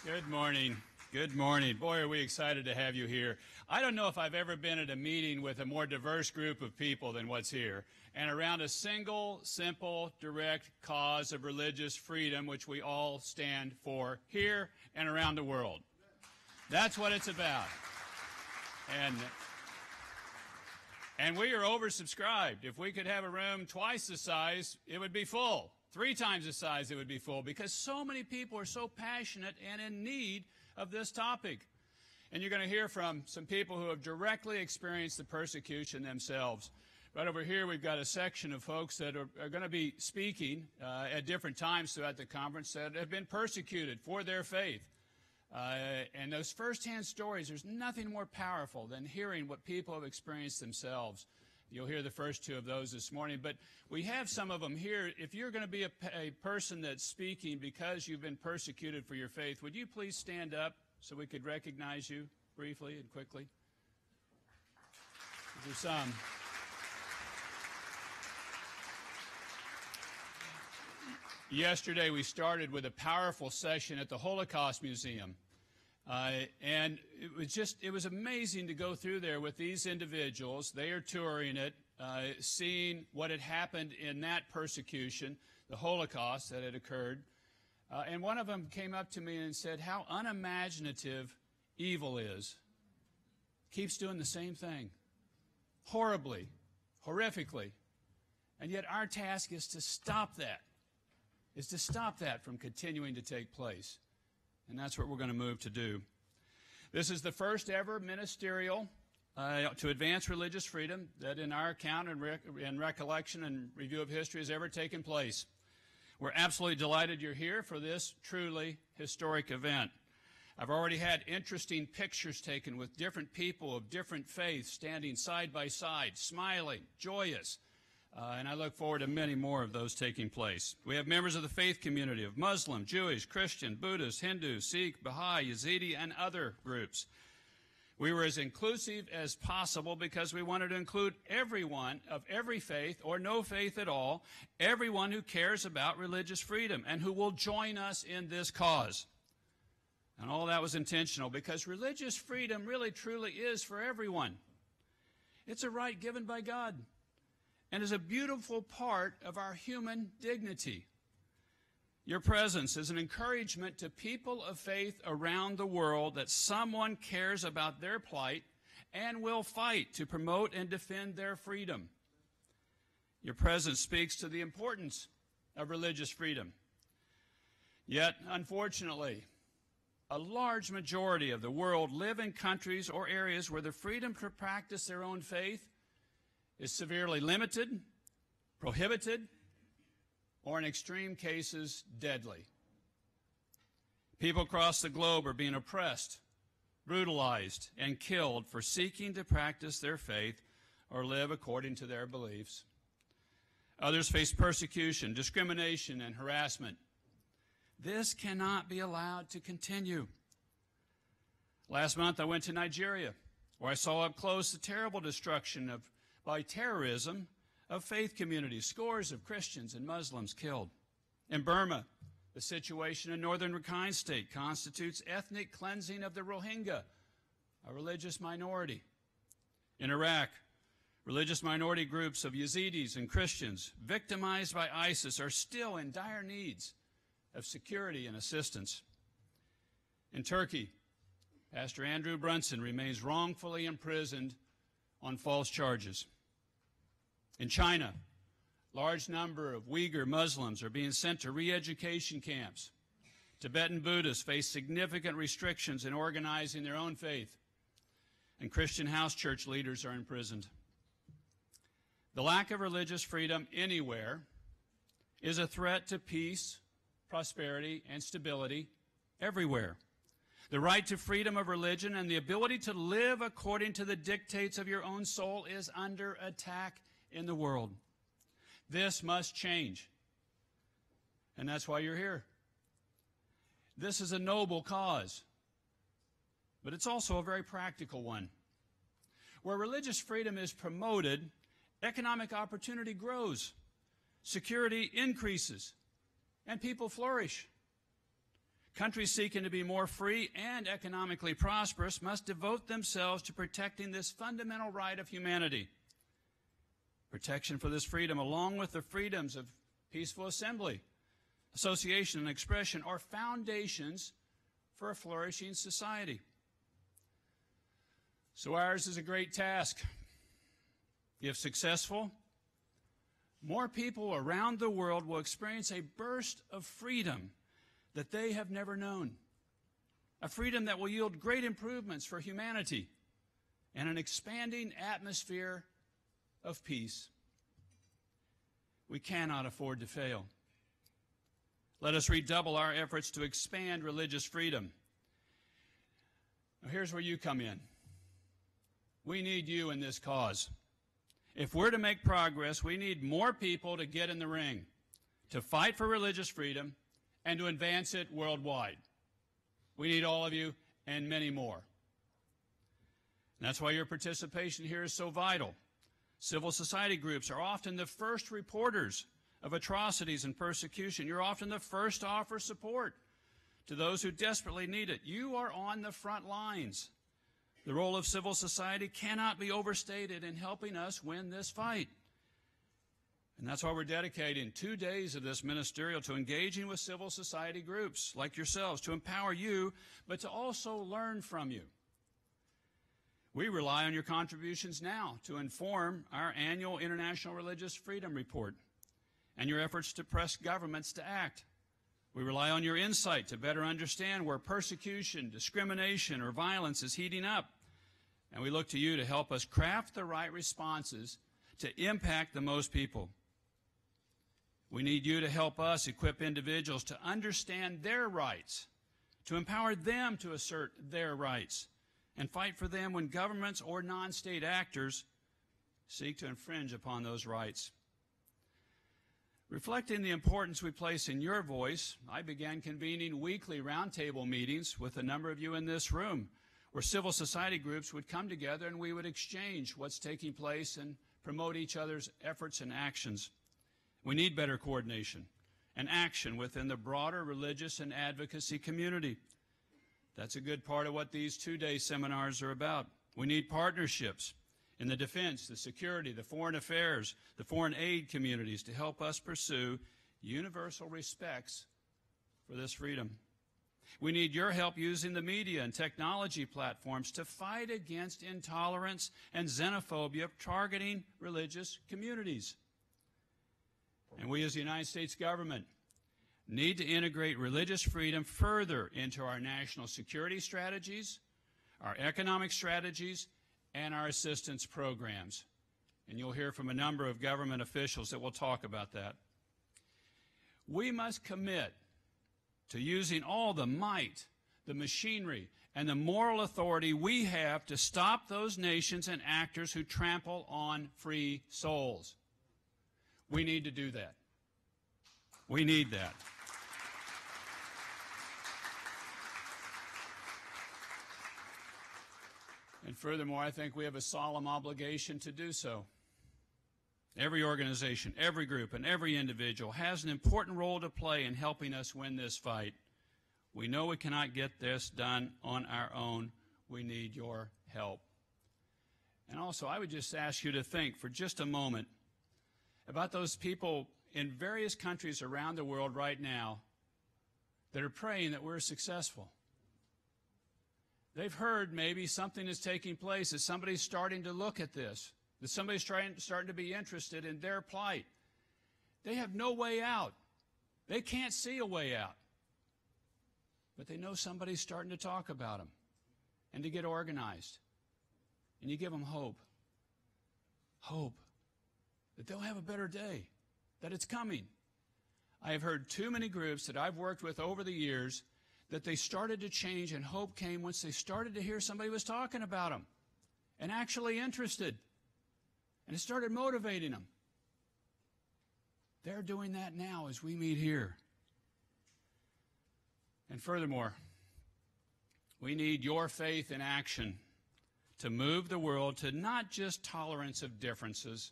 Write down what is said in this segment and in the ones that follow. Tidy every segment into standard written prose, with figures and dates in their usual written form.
Good morning. Good morning. Boy, are we excited to have you here. I don't know if I've ever been at a meeting with a more diverse group of people than what's here, and around a single, simple, direct cause of religious freedom, which we all stand for here and around the world. That's what it's about. And we are oversubscribed. If we could have a room twice the size, it would be full. 3 times the size, it would be full, because so many people are so passionate and in need of this topic. And you're going to hear from some people who have directly experienced the persecution themselves. Right over here, we've got a section of folks that are going to be speaking at different times throughout the conference that have been persecuted for their faith. And those firsthand stories, there's nothing more powerful than hearing what people have experienced themselves. You'll hear the first 2 of those this morning, but we have some of them here. If you're going to be a person that's speaking because you've been persecuted for your faith, would you please stand up so we could recognize you briefly and quickly? There's some. Yesterday we started with a powerful session at the Holocaust Museum. And it was amazing to go through there with these individuals. They are touring it, seeing what had happened in that persecution, the Holocaust that had occurred. And one of them came up to me and said how unimaginative evil is. Keeps doing the same thing, horribly, horrifically. And yet our task is to stop that from continuing to take place. And that's what we're going to move to do. This is the first ever ministerial to advance religious freedom that in our account and recollection and review of history has ever taken place. We're absolutely delighted you're here for this truly historic event. I've already had interesting pictures taken with different people of different faiths standing side by side, smiling, joyous. And I look forward to many more of those taking place. We have members of the faith community of Muslim, Jewish, Christian, Buddhist, Hindu, Sikh, Baha'i, Yazidi, and other groups. We were as inclusive as possible because we wanted to include everyone of every faith or no faith at all, everyone who cares about religious freedom and who will join us in this cause. And all that was intentional because religious freedom really truly is for everyone. It's a right given by God and is a beautiful part of our human dignity. Your presence is an encouragement to people of faith around the world that someone cares about their plight and will fight to promote and defend their freedom. Your presence speaks to the importance of religious freedom. Yet, unfortunately, a large majority of the world live in countries or areas where the freedom to practice their own faith is severely limited, prohibited, or in extreme cases, deadly. People across the globe are being oppressed, brutalized, and killed for seeking to practice their faith or live according to their beliefs. Others face persecution, discrimination, and harassment. This cannot be allowed to continue. Last month, I went to Nigeria, where I saw up close the terrible destruction by terrorism of faith communities, scores of Christians and Muslims killed. In Burma, the situation in northern Rakhine State constitutes ethnic cleansing of the Rohingya, a religious minority. In Iraq, religious minority groups of Yazidis and Christians victimized by ISIS are still in dire needs of security and assistance. In Turkey, Pastor Andrew Brunson remains wrongfully imprisoned on false charges. In China, large number of Uyghur Muslims are being sent to re-education camps. Tibetan Buddhists face significant restrictions in organizing their own faith, and Christian house church leaders are imprisoned. The lack of religious freedom anywhere is a threat to peace, prosperity, and stability everywhere. The right to freedom of religion and the ability to live according to the dictates of your own soul is under attack in the world. This must change. And that's why you're here. This is a noble cause, but it's also a very practical one. Where religious freedom is promoted, economic opportunity grows, security increases, and people flourish. Countries seeking to be more free and economically prosperous must devote themselves to protecting this fundamental right of humanity. Protection for this freedom, along with the freedoms of peaceful assembly, association, and expression, are foundations for a flourishing society. So ours is a great task. If successful, more people around the world will experience a burst of freedom that they have never known, a freedom that will yield great improvements for humanity and an expanding atmosphere of peace. We cannot afford to fail. Let us redouble our efforts to expand religious freedom. Now, here's where you come in. We need you in this cause. If we're to make progress, we need more people to get in the ring, to fight for religious freedom, and to advance it worldwide. We need all of you and many more. And that's why your participation here is so vital. Civil society groups are often the first reporters of atrocities and persecution. You're often the first to offer support to those who desperately need it. You are on the front lines. The role of civil society cannot be overstated in helping us win this fight. And that's why we're dedicating 2 days of this ministerial to engaging with civil society groups like yourselves, to empower you, but to also learn from you. We rely on your contributions now to inform our annual International Religious Freedom Report and your efforts to press governments to act. We rely on your insight to better understand where persecution, discrimination, or violence is heating up. And we look to you to help us craft the right responses to impact the most people. We need you to help us equip individuals to understand their rights, to empower them to assert their rights, and fight for them when governments or non-state actors seek to infringe upon those rights. Reflecting the importance we place in your voice, I began convening weekly roundtable meetings with a number of you in this room, where civil society groups would come together and we would exchange what's taking place and promote each other's efforts and actions. We need better coordination and action within the broader religious and advocacy community. That's a good part of what these 2-day seminars are about. We need partnerships in the defense, the security, the foreign affairs, the foreign aid communities to help us pursue universal respects for this freedom. We need your help using the media and technology platforms to fight against intolerance and xenophobia targeting religious communities. And we as the United States government need to integrate religious freedom further into our national security strategies, our economic strategies, and our assistance programs. And you'll hear from a number of government officials that will talk about that. We must commit to using all the might, the machinery, and the moral authority we have to stop those nations and actors who trample on free souls. We need to do that. We need that. And furthermore, I think we have a solemn obligation to do so. Every organization, every group, and every individual has an important role to play in helping us win this fight. We know we cannot get this done on our own. We need your help. And also, I would just ask you to think for just a moment about those people in various countries around the world right now that are praying that we're successful. They've heard maybe something is taking place, that somebody's starting to look at this, that somebody's starting to be interested in their plight. They have no way out. They can't see a way out. But they know somebody's starting to talk about them and to get organized. And you give them hope. Hope that they'll have a better day, that it's coming. I have heard too many groups that I've worked with over the years that they started to change, and hope came once they started to hear somebody was talking about them and actually interested. And it started motivating them. They're doing that now as we meet here. And furthermore, we need your faith in action to move the world to not just tolerance of differences,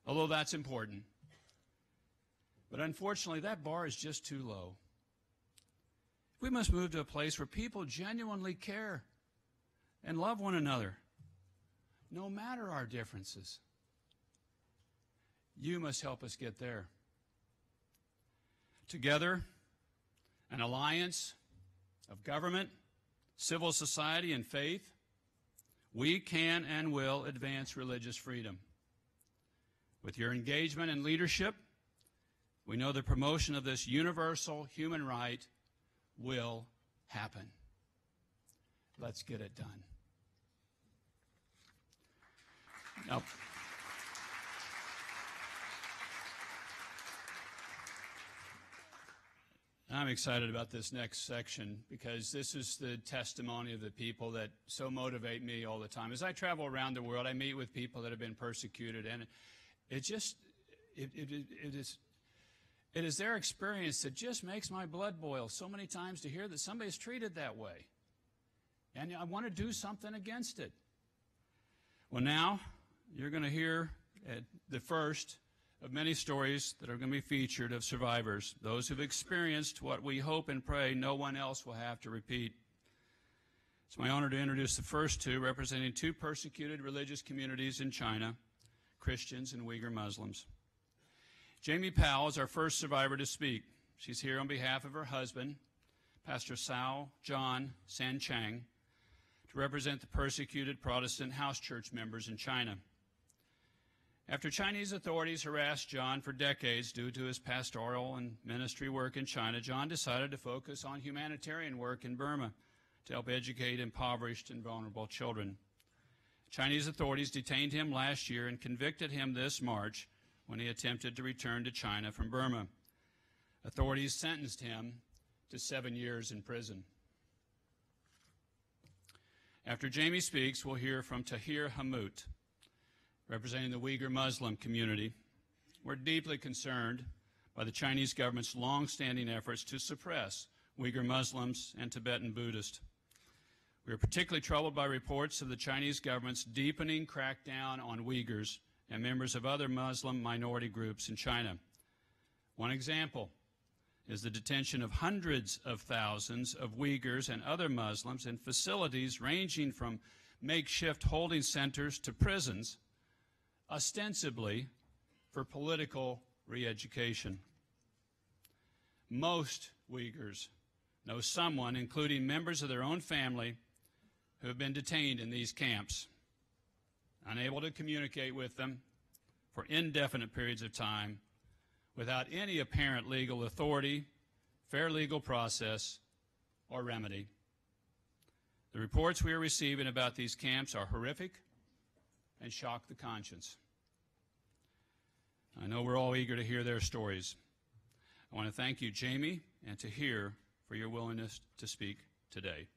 although that's important. But unfortunately, that bar is just too low. We must move to a place where people genuinely care and love one another, no matter our differences. You must help us get there. Together, an alliance of government, civil society, and faith, we can and will advance religious freedom. With your engagement and leadership, we know the promotion of this universal human right will happen. Let's get it done. Now, I'm excited about this next section because this is the testimony of the people that so motivate me all the time. As I travel around the world, I meet with people that have been persecuted, and it is their experience that just makes my blood boil so many times to hear that somebody's treated that way. And I want to do something against it. Well, now you're going to hear the first of many stories that are going to be featured of survivors, those who've experienced what we hope and pray no one else will have to repeat. It's my honor to introduce the first two, representing two persecuted religious communities in China, Christians and Uyghur Muslims. Jamie Powell is our first survivor to speak. She's here on behalf of her husband, Pastor Sao John Sanchang, to represent the persecuted Protestant house church members in China. After Chinese authorities harassed John for decades due to his pastoral and ministry work in China, John decided to focus on humanitarian work in Burma to help educate impoverished and vulnerable children. Chinese authorities detained him last year and convicted him this March when he attempted to return to China from Burma. Authorities sentenced him to 7 years in prison. After Jamie speaks, we'll hear from Tahir Hammout, representing the Uyghur Muslim community. We're deeply concerned by the Chinese government's long-standing efforts to suppress Uyghur Muslims and Tibetan Buddhists. We are particularly troubled by reports of the Chinese government's deepening crackdown on Uyghurs and members of other Muslim minority groups in China. One example is the detention of hundreds of thousands of Uyghurs and other Muslims in facilities ranging from makeshift holding centers to prisons, ostensibly for political re-education. Most Uyghurs know someone, including members of their own family, who have been detained in these camps, unable to communicate with them for indefinite periods of time without any apparent legal authority, fair legal process, or remedy. The reports we are receiving about these camps are horrific and shock the conscience. I know we're all eager to hear their stories. I want to thank you, Jamie, and Tahir, for your willingness to speak today.